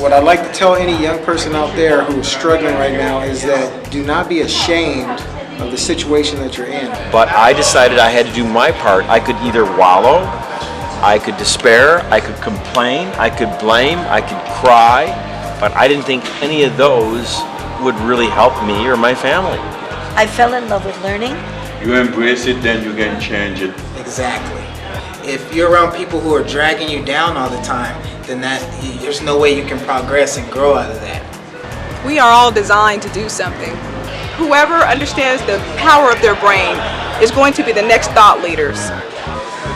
What I'd like to tell any young person out there who is struggling right now is that do not be ashamed of the situation that you're in. But I decided I had to do my part. I could either wallow, I could despair, I could complain, I could blame, I could cry, but I didn't think any of those would really help me or my family. I fell in love with learning. You embrace it, then you can change it. Exactly. If you're around people who are dragging you down all the time, then there's no way you can progress and grow out of that. We are all designed to do something. Whoever understands the power of their brain is going to be the next thought leaders.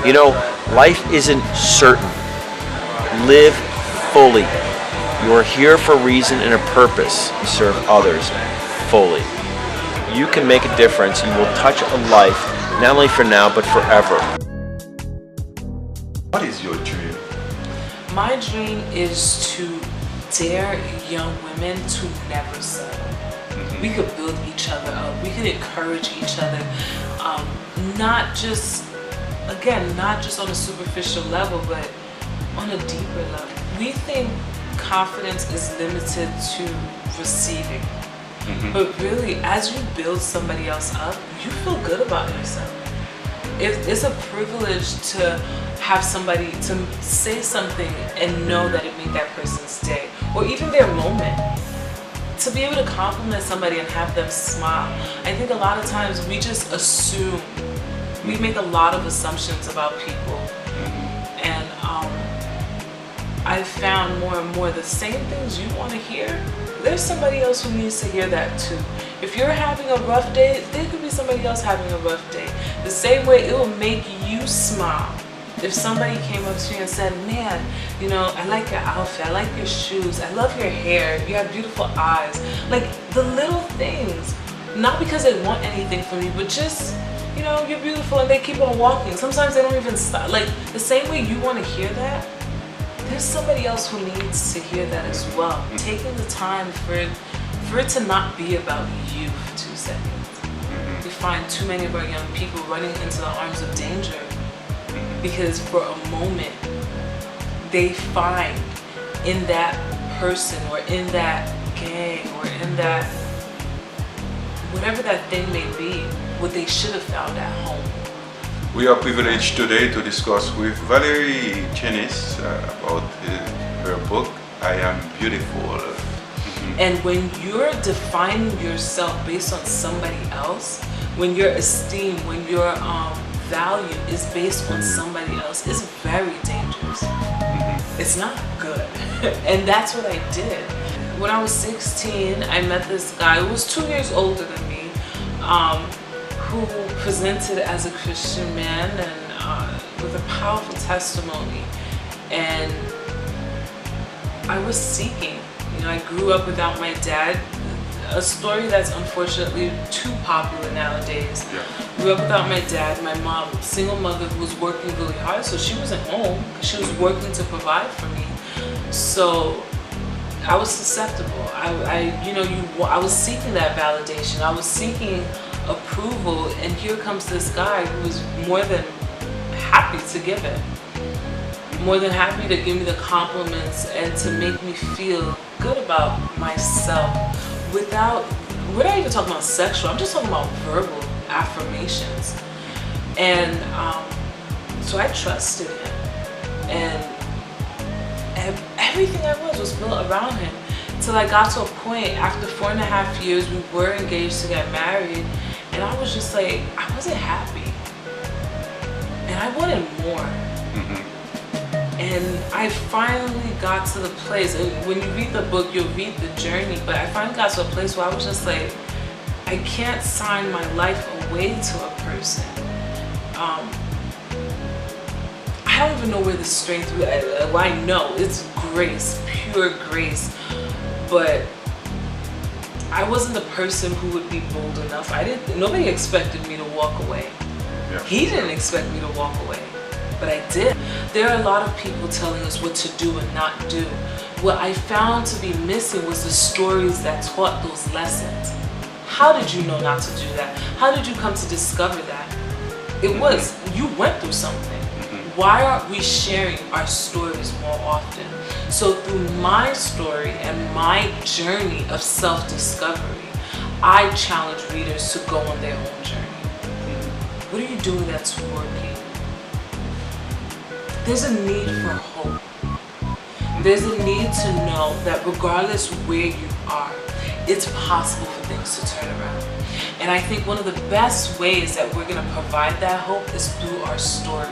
You know, life isn't certain. Live fully. You are here for a reason and a purpose. Serve others fully. You can make a difference. You will touch a life, not only for now, but forever. What is your dream? My dream is to dare young women to never settle. We could build each other up. We could encourage each other. Not just on a superficial level, but on a deeper level. We think confidence is limited to receiving. But really, as you build somebody else up, you feel good about yourself. It's a privilege to have somebody to say something and know that it made that person's day, or even their moment. To be able to compliment somebody and have them smile. I think a lot of times we just assume. We make a lot of assumptions about people. And I've found more and more the same things you want to hear, there's somebody else who needs to hear that too. If you're having a rough day, there could be somebody else having a rough day. The same way it will make you smile. If somebody came up to you and said, man, you know, I like your outfit, I like your shoes, I love your hair, you have beautiful eyes. Like the little things, not because they want anything from you, but just, you know, you're beautiful, and they keep on walking. Sometimes they don't even stop. Like the same way you want to hear that, there's somebody else who needs to hear that as well. Taking the time for it to not be about you for 2 seconds. We find too many of our young people running into the arms of danger because for a moment they find in that person or in that gang or in that whatever that thing may be, what they should have found at home. We are privileged today to discuss with Valerie Chenis about her book, I Am Beautiful. And when you're defining yourself based on somebody else, when your esteem, when your value is based on somebody else, it's very dangerous. It's not good. And that's what I did. When I was 16, I met this guy who was 2 years older than me, who presented as a Christian man and with a powerful testimony. And I was seeking. You know, I grew up without my dad. A story that's unfortunately too popular nowadays. Yeah. Grew up without my dad. My mom, single mother who was working really hard, so she wasn't home. She was working to provide for me. So I was susceptible. I was seeking that validation. I was seeking approval, and here comes this guy who was more than happy to give it. More than happy to give me the compliments and to make me feel good about myself without, we're not even talking about sexual, I'm just talking about verbal affirmations. And so I trusted him, and everything I was built around him, till I got to a point after 4.5 years, we were engaged to get married, and I was just like, I wasn't happy, and I wanted more. And I finally got to the place, and when you read the book, you'll read the journey, but I finally got to a place where I was just like, I can't sign my life away to a person. I don't even know where the strength, well, I know it's grace, pure grace, but I wasn't the person who would be bold enough. Nobody expected me to walk away. Yeah. He didn't expect me to walk away, but I did. There are a lot of people telling us what to do and not do. What I found to be missing was the stories that taught those lessons. How did you know not to do that? How did you come to discover that? It was, you went through something. Why aren't we sharing our stories more often? So through my story and my journey of self-discovery, I challenge readers to go on their own journey. What are you doing that's working? There's a need for hope. There's a need to know that regardless where you are, it's possible for things to turn around. And I think one of the best ways that we're going to provide that hope is through our stories.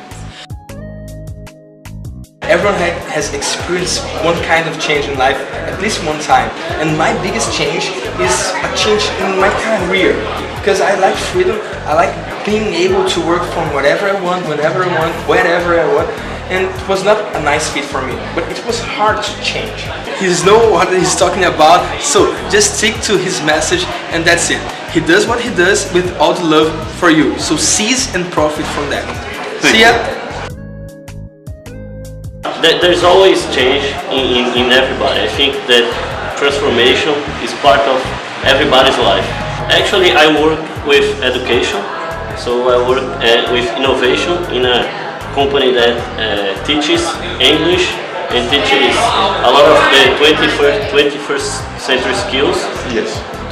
Everyone has experienced one kind of change in life at least one time, and my biggest change is a change in my career, because I like freedom. I like being able to work from whatever I want, whenever I want, wherever I want, and it was not a nice fit for me, but it was hard to change. He knows what he's talking about, so just stick to his message and that's it. He does what he does with all the love for you, so seize and profit from that. See ya! There's always change in everybody. I think that transformation is part of everybody's life. Actually, I work with education, so I work with innovation in a company that teaches English and teaches a lot of the 21st century skills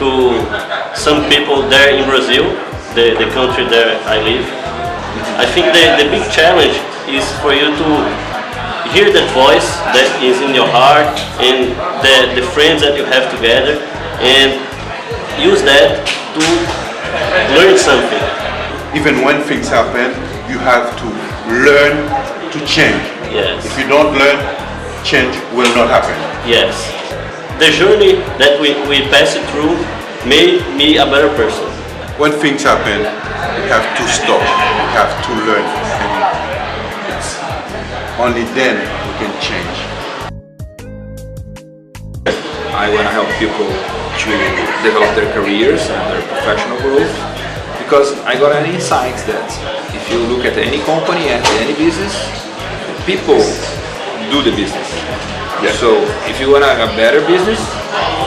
to some people there in Brazil, the country there I live. I think the big challenge is for you to hear that voice that is in your heart and the friends that you have together, and use that to learn something. Even when things happen, you have to learn to change. Yes. If you don't learn, change will not happen. Yes. The journey that we passed through made me a better person. When things happen, you have to stop, you have to learn, and it's only then we can change. I want to help people to develop their careers and their professional growth, because I got an insight that if you look at any company, at any business, people do the business. Yes. So if you want a better business,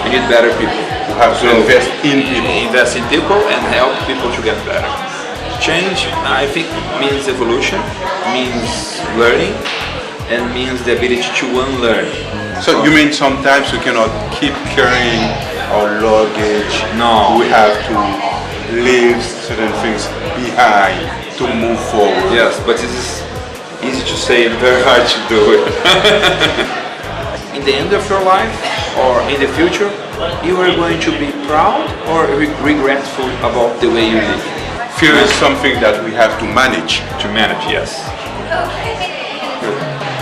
you need better people. You have to invest in people. Invest in people and help people to get better. Change, I think, means evolution, means learning, and means the ability to unlearn. So you mean sometimes we cannot keep carrying our luggage? No. We have to leave certain things behind to move forward. Yes, but it is easy to say and very hard to do it. In the end of your life or in the future, you are going to be proud or regretful about the way you live. Fear is something that we have to manage. To manage, yes.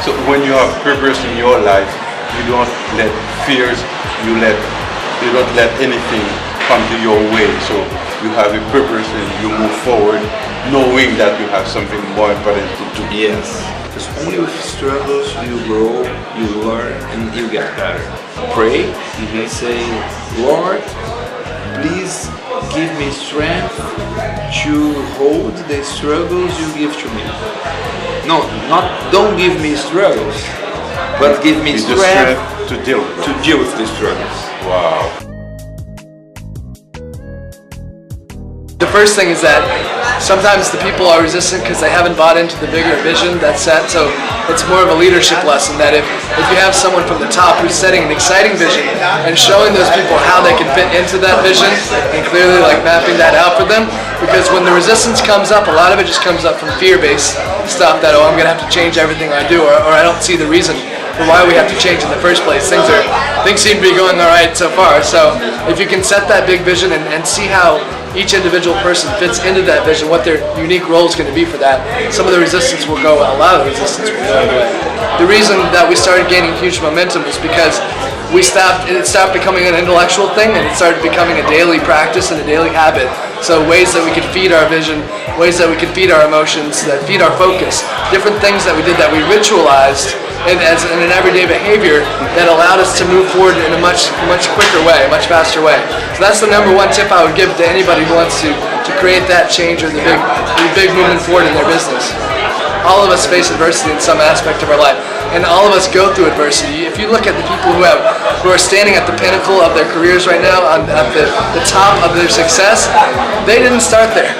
So when you have purpose in your life, you don't let fears, you don't let anything come to your way. So you have a purpose and you move forward knowing that you have something more important to do. Yes. Because only with struggles you grow, you learn, and you get better. Pray and say, Lord, please give me strength to hold the struggles you give to me. No, don't give me struggles, but give me strength to deal with the struggles. Wow. The first thing is that sometimes the people are resistant because they haven't bought into the bigger vision that's set. So it's more of a leadership lesson that if you have someone from the top who's setting an exciting vision and showing those people how they can fit into that vision and clearly like mapping that out for them, because when the resistance comes up, a lot of it just comes up from fear-based stuff that, oh, I'm going to have to change everything I do, or I don't see the reason for why we have to change in the first place. Things seem to be going all right so far. So if you can set that big vision and see how each individual person fits into that vision, what their unique role is going to be for that, some of the resistance will go, a lot of the resistance will go away. The reason that we started gaining huge momentum is because it stopped becoming an intellectual thing and it started becoming a daily practice and a daily habit. So ways that we could feed our vision, ways that we could feed our emotions, that feed our focus, different things that we did that we ritualized in an everyday behavior that allowed us to move forward in a much quicker way, a much faster way. So that's the number one tip I would give to anybody who wants to create that change or the big movement forward in their business. All of us face adversity in some aspect of our life. and all of us go through adversity. If you look at the people who are standing at the pinnacle of their careers right now, at the top of their success, they didn't start there.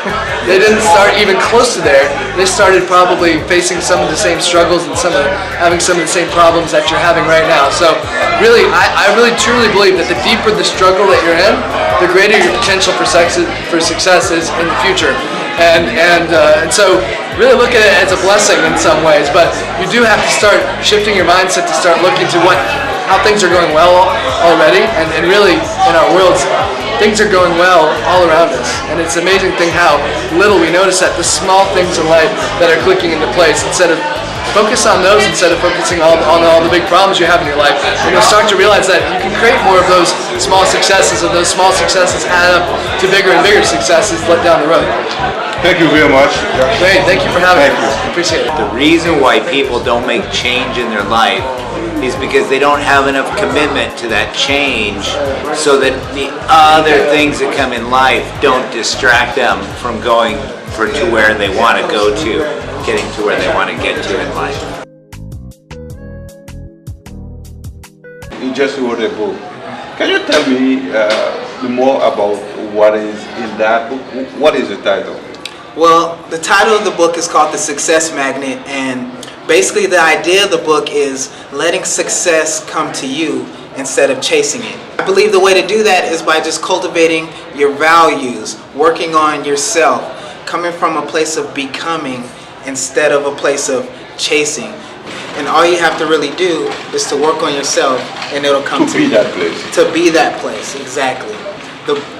They didn't start even close to there. They started probably facing some of the same struggles and having some of the same problems that you're having right now. So really, I really truly believe that the deeper the struggle that you're in, the greater your potential for success is in the future. And so really look at it as a blessing in some ways, but you do have to start shifting your mindset to start looking to how things are going well already, and really in our worlds, things are going well all around us. And it's an amazing thing how little we notice that the small things in life that are clicking into place. Focus on those instead of focusing on all the big problems you have in your life. And you'll start to realize that you can create more of those small successes, and those small successes add up to bigger and bigger successes down the road. Thank you very much. Great, thank you for having me. Appreciate it. The reason why people don't make change in their life is because they don't have enough commitment to that change, so that the other things that come in life don't distract them from going to where they want to go to, getting to where they want to get to in life. You just wrote a book. Can you tell me more about what is in that book? What is the title? Well, the title of the book is called The Success Magnet, and basically the idea of the book is letting success come to you instead of chasing it. I believe the way to do that is by just cultivating your values, working on yourself, coming from a place of becoming instead of a place of chasing. And all you have to really do is to work on yourself, and it'll come to be that place. To be that place, exactly.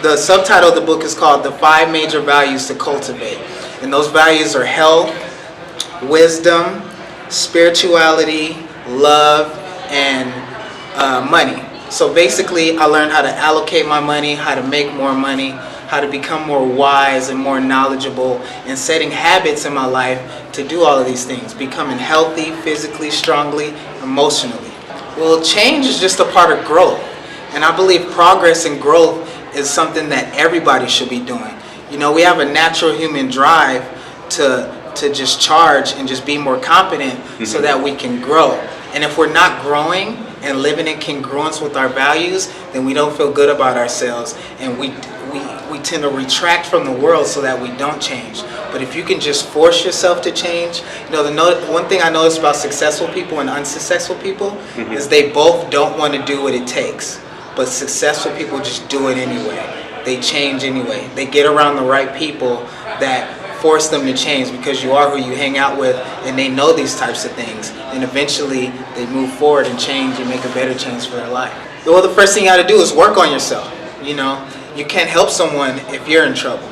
The subtitle of the book is called The 5 Major Values to Cultivate. And those values are health, wisdom, spirituality, love, and money. So basically, I learned how to allocate my money, how to make more money, how to become more wise and more knowledgeable, and setting habits in my life to do all of these things, becoming healthy, physically, strongly, emotionally. Well, change is just a part of growth, and I believe progress and growth is something that everybody should be doing. You know, we have a natural human drive to just charge and just be more competent so that we can grow. And if we're not growing and living in congruence with our values, then we don't feel good about ourselves, and we tend to retract from the world so that we don't change. But if you can just force yourself to change, you know, the one thing I notice about successful people and unsuccessful people is they both don't want to do what it takes. But successful people just do it anyway. They change anyway. They get around the right people that force them to change, because you are who you hang out with, and they know these types of things. And eventually they move forward and change and make a better change for their life. Well, the first thing you got to do is work on yourself. You know, you can't help someone if you're in trouble.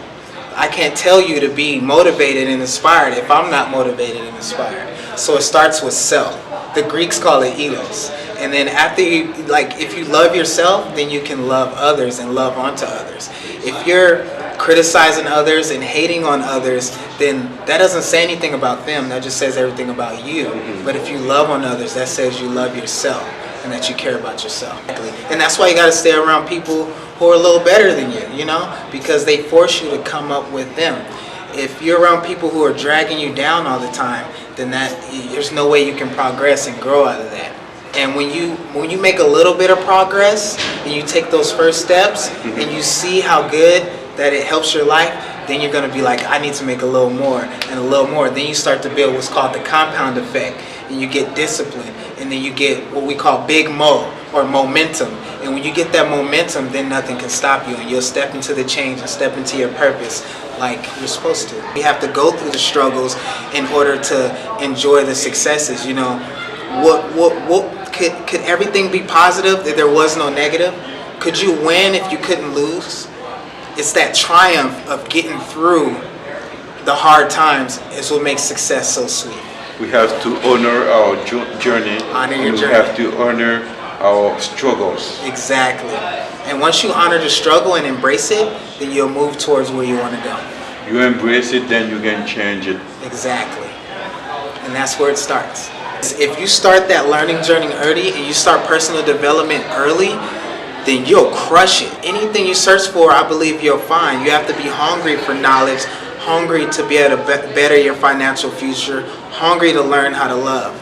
I can't tell you to be motivated and inspired if I'm not motivated and inspired. So it starts with self. The Greeks call it elos. And then after you, if you love yourself, then you can love others and love onto others. If you're criticizing others and hating on others, then that doesn't say anything about them. That just says everything about you. But if you love on others, that says you love yourself and that you care about yourself. And that's why you got to stay around people who are a little better than you, you know, because they force you to come up with them. If you're around people who are dragging you down all the time, then there's no way you can progress and grow out of that. And when you make a little bit of progress and you take those first steps and you see how good that it helps your life, then you're going to be like, I need to make a little more and a little more. Then you start to build what's called the compound effect, and you get discipline, and then you get what we call big mo, or momentum. And when you get that momentum, then nothing can stop you, and you'll step into the change and step into your purpose like you're supposed to. You have to go through the struggles in order to enjoy the successes. You know, what could everything be positive if there was no negative? Could you win if you couldn't lose? It's that triumph of getting through the hard times is what makes success so sweet. We have to honor our journey. Honor your journey. We have to honor our struggles. Exactly. And once you honor the struggle and embrace it, then you'll move towards where you want to go. You embrace it, then you can change it. Exactly. And that's where it starts. If you start that learning journey early and you start personal development early, then you'll crush it. Anything you search for, I believe you'll find. You have to be hungry for knowledge, hungry to be able to better your financial future, hungry to learn how to love.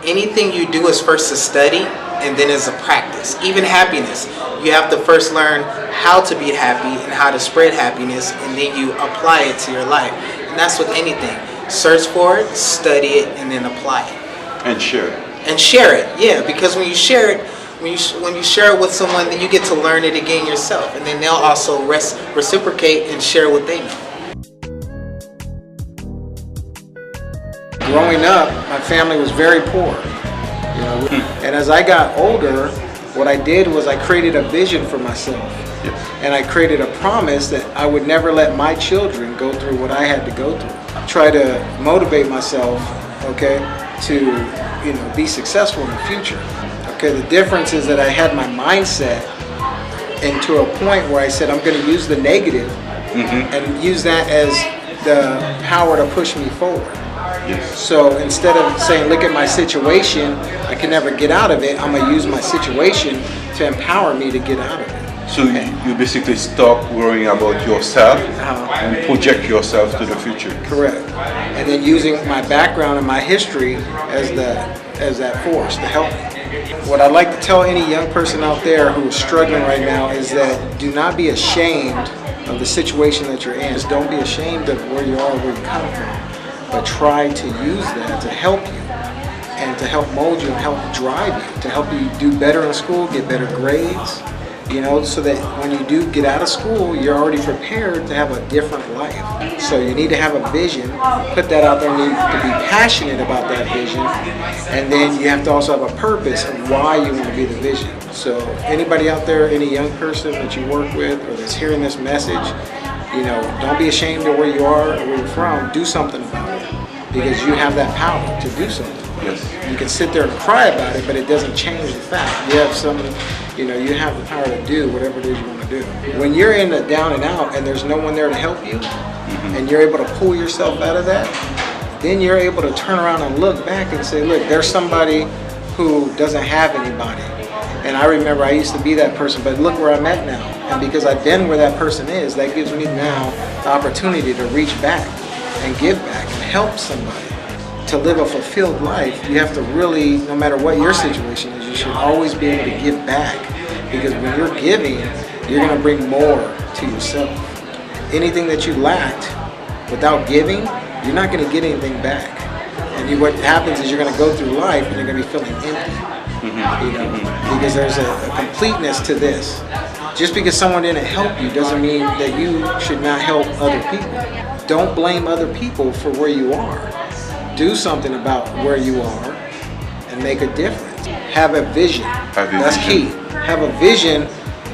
anything you do is first a study and then is a practice. Even happiness, you have to first learn how to be happy and how to spread happiness, and then you apply it to your life. And that's with anything. Search for it, study it, and then apply it. And share it. And share it, yeah, because when you share it, when you share it with someone, then you get to learn it again yourself, and then they'll also reciprocate and share what they know. Growing up, my family was very poor, you know, and as I got older, what I did was I created a vision for myself, and I created a promise that I would never let my children go through what I had to go through. Try to motivate myself, okay, to, you know, be successful in the future. Okay, the difference is that I had my mindset into a point where I said I'm going to use the negative and use that as the power to push me forward. Yes. So instead of saying, look at my situation, I can never get out of it, I'm going to use my situation to empower me to get out of it. So you basically stop worrying about yourself and project yourself to the future. Correct. And then using my background and my history as that force to help me. What I'd like to tell any young person out there who is struggling right now is that do not be ashamed of the situation that you're in. Just don't be ashamed of where you are, where you come from, but try to use that to help you and to help mold you and help drive you, to help you do better in school, get better grades, you know, so that when you do get out of school, you're already prepared to have a different life. So you need to have a vision, put that out there, you need to be passionate about that vision, and then you have to also have a purpose of why you want to be the vision. So anybody out there, any young person that you work with or that's hearing this message, you know, don't be ashamed of where you are or where you're from, do something about it, because you have that power to do something. Yes. You can sit there and cry about it, but it doesn't change the fact. You have something, you know, you have the power to do whatever it is you want to do. When you're in the down and out and there's no one there to help you, and you're able to pull yourself out of that, then you're able to turn around and look back and say, look, there's somebody who doesn't have anybody. And I remember I used to be that person, but look where I'm at now. And because I've been where that person is, that gives me now the opportunity to reach back and give back and help somebody. To live a fulfilled life, you have to really, no matter what your situation is, you should always be able to give back. Because when you're giving, you're going to bring more to yourself. Anything that you lacked without giving, you're not going to get anything back. And what happens is you're going to go through life and you're going to be feeling empty. You know, because there's a completeness to this. Just because someone didn't help you doesn't mean that you should not help other people. Don't blame other people for where you are. Do something about where you are and make a difference. Have a vision. That's key. Have a vision,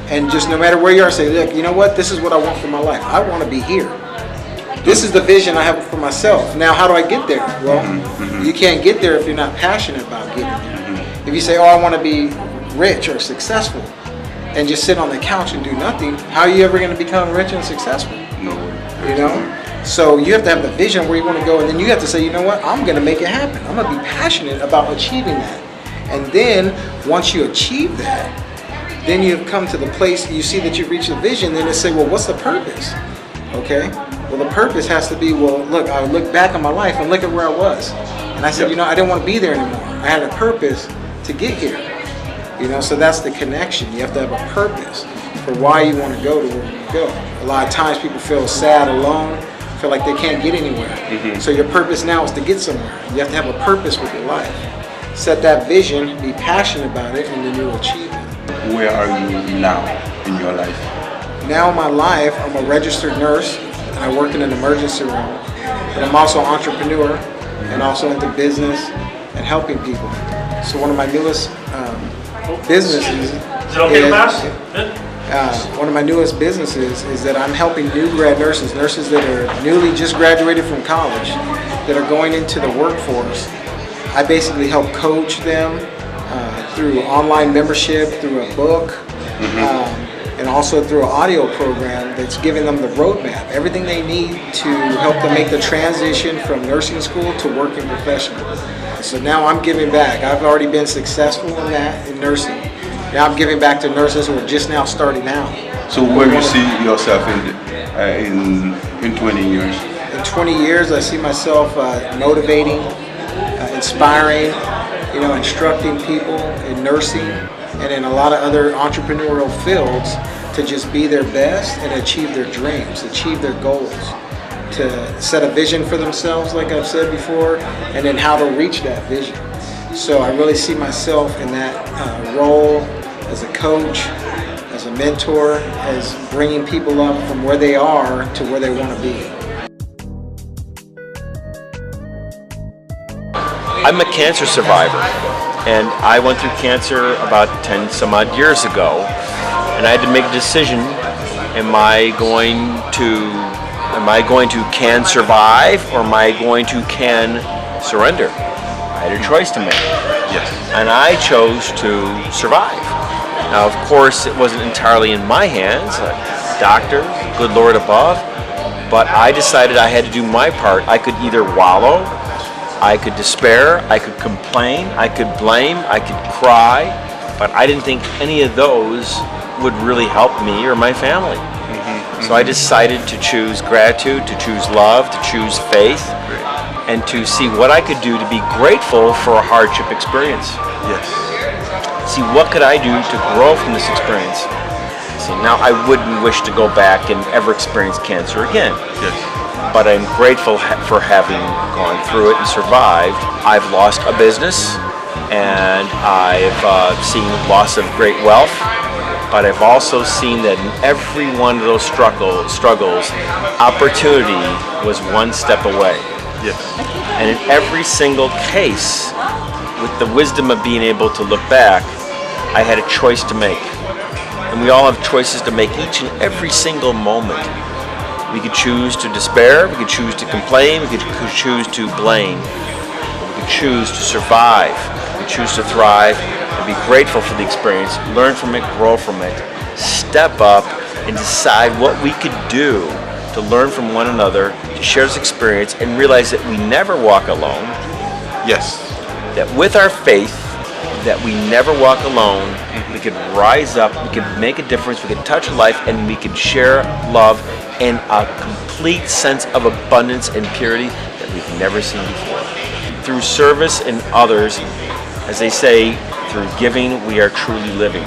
and just no matter where you are, say, look, you know what? This is what I want for my life. I want to be here. This is the vision I have for myself. Now, how do I get there? Well, you can't get there if you're not passionate about getting there. If you say, oh, I want to be rich or successful, and just sit on the couch and do nothing, how are you ever going to become rich and successful? No. You know? So you have to have the vision where you want to go, and then you have to say, you know what, I'm going to make it happen. I'm going to be passionate about achieving that. And then once you achieve that, then you've come to the place, you see that you've reached the vision, then they say, well, what's the purpose? Okay? Well, the purpose has to be, well, look, I look back on my life and look at where I was. And I said, you know, I didn't want to be there anymore. I had a purpose to get here. You know, so that's the connection. You have to have a purpose for why you want to go to where you go. A lot of times people feel sad, alone, feel like they can't get anywhere. So your purpose now is to get somewhere. You have to have a purpose with your life. Set that vision, be passionate about it, and then you'll achieve it. Where are you now in your life? Now in my life, I'm a registered nurse, and I work in an emergency room. But I'm also an entrepreneur, and also into business and helping people. So one of my newest businesses is that I'm helping new grad nurses that are newly just graduated from college, that are going into the workforce. I basically help coach them through online membership, through a book, and also through an audio program that's giving them the roadmap, everything they need to help them make the transition from nursing school to working professional. So now I'm giving back. I've already been successful in that, in nursing. Now I'm giving back to nurses who are just now starting out. So where do you see yourself in 20 years? In 20 years, I see myself motivating, inspiring, instructing people in nursing and in a lot of other entrepreneurial fields to just be their best and achieve their dreams, achieve their goals, to set a vision for themselves, like I've said before, and then how to reach that vision. So I really see myself in that role as a coach, as a mentor, as bringing people up from where they are to where they want to be. I'm a cancer survivor, and I went through cancer about 10 some odd years ago, and I had to make a decision. Am I going to can survive, or am I going to can surrender? I had a choice to make. Yes. And I chose to survive. Now, of course, it wasn't entirely in my hands, doctors, good Lord above, but I decided I had to do my part. I could either wallow, I could despair, I could complain, I could blame, I could cry, but I didn't think any of those would really help me or my family. So I decided to choose gratitude, to choose love, to choose faith, and to see what I could do to be grateful for a hardship experience. Yes. See, what could I do to grow from this experience? See, now I wouldn't wish to go back and ever experience cancer again. Yes. But I'm grateful for having gone through it and survived. I've lost a business, and I've seen loss of great wealth, but I've also seen that in every one of those struggles, opportunity was one step away. Yes. And in every single case, with the wisdom of being able to look back, I had a choice to make. And we all have choices to make each and every single moment. We could choose to despair, we could choose to complain, we could choose to blame, we could choose to survive, we could choose to thrive, and be grateful for the experience, learn from it, grow from it, step up, and decide what we could do to learn from one another, to share this experience, and realize that we never walk alone. Yes. That with our faith, that we never walk alone, we could rise up, we could make a difference, we could touch life, and we could share love and a complete sense of abundance and purity that we've never seen before. Through service in others, as they say, through giving, we are truly living.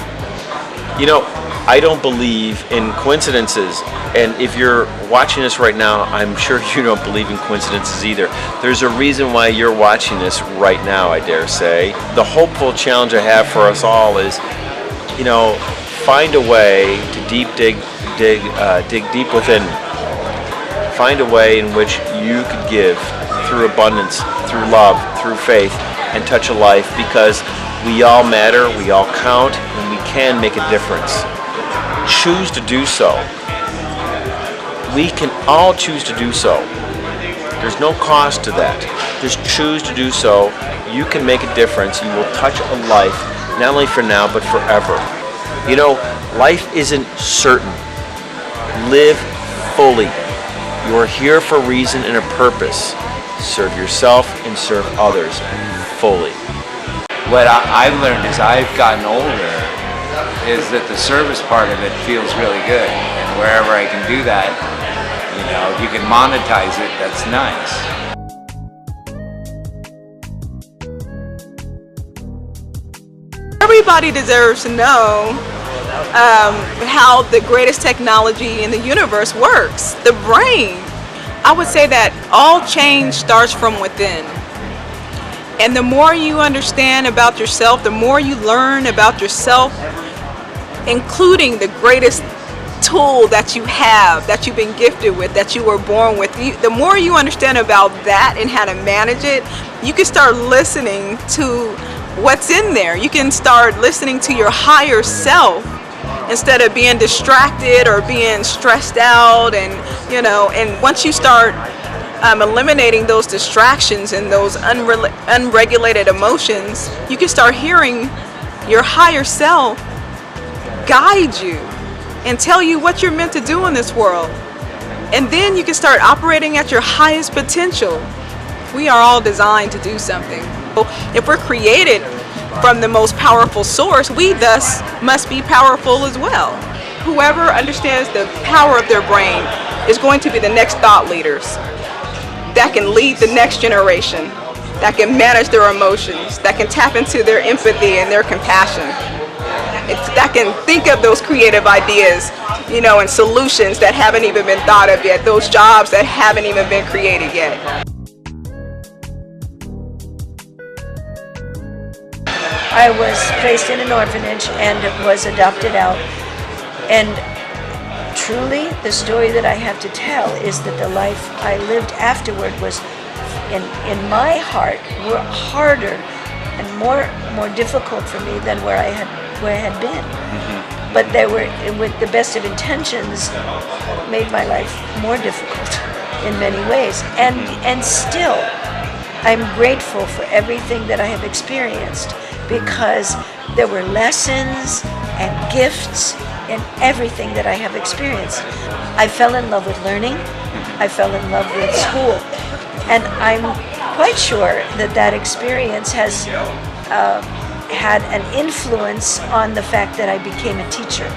I don't believe in coincidences, and if you're watching this right now, I'm sure you don't believe in coincidences either. There's a reason why you're watching this right now, I dare say. The hopeful challenge I have for us all is, find a way to dig deep within. Find a way in which you could give through abundance, through love, through faith, and touch a life, because we all matter, we all count, and we can make a difference. Choose to do so. We can all choose to do so. There's no cost to that. Just choose to do so. You can make a difference. You will touch a life, not only for now, but forever. Life isn't certain. Live fully. You are here for a reason and a purpose. Serve yourself and serve others fully. What I've learned as I've gotten older is that the service part of it feels really good. And wherever I can do that, if you can monetize it, that's nice. Everybody deserves to know how the greatest technology in the universe works, the brain. I would say that all change starts from within. And the more you understand about yourself, the more you learn about yourself, including the greatest tool that you have, that you've been gifted with, that you were born with, the more you understand about that and how to manage it, you can start listening to what's in there. You can start listening to your higher self instead of being distracted or being stressed out. And once you start eliminating those distractions and those unregulated emotions, you can start hearing your higher self guide you and tell you what you're meant to do in this world. And then you can start operating at your highest potential. We are all designed to do something. If we're created from the most powerful source, we thus must be powerful as well. Whoever understands the power of their brain is going to be the next thought leaders that can lead the next generation. that can manage their emotions, that can tap into their empathy and their compassion, that can think of those creative ideas, and solutions that haven't even been thought of yet, those jobs that haven't even been created yet. I was placed in an orphanage and was adopted out. And truly, the story that I have to tell is that the life I lived afterward was, in my heart, were harder and more difficult for me than where I had been. But they were, with the best of intentions, made my life more difficult in many ways. And still, I'm grateful for everything that I have experienced, because there were lessons and gifts in everything that I have experienced. I fell in love with learning. I fell in love with school. And I'm quite sure that experience has had an influence on the fact that I became a teacher.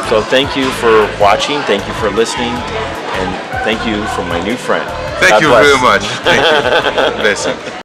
So thank you for watching, thank you for listening, and thank you for my new friend. Thank God you bless. very much. Thank you. Blessing.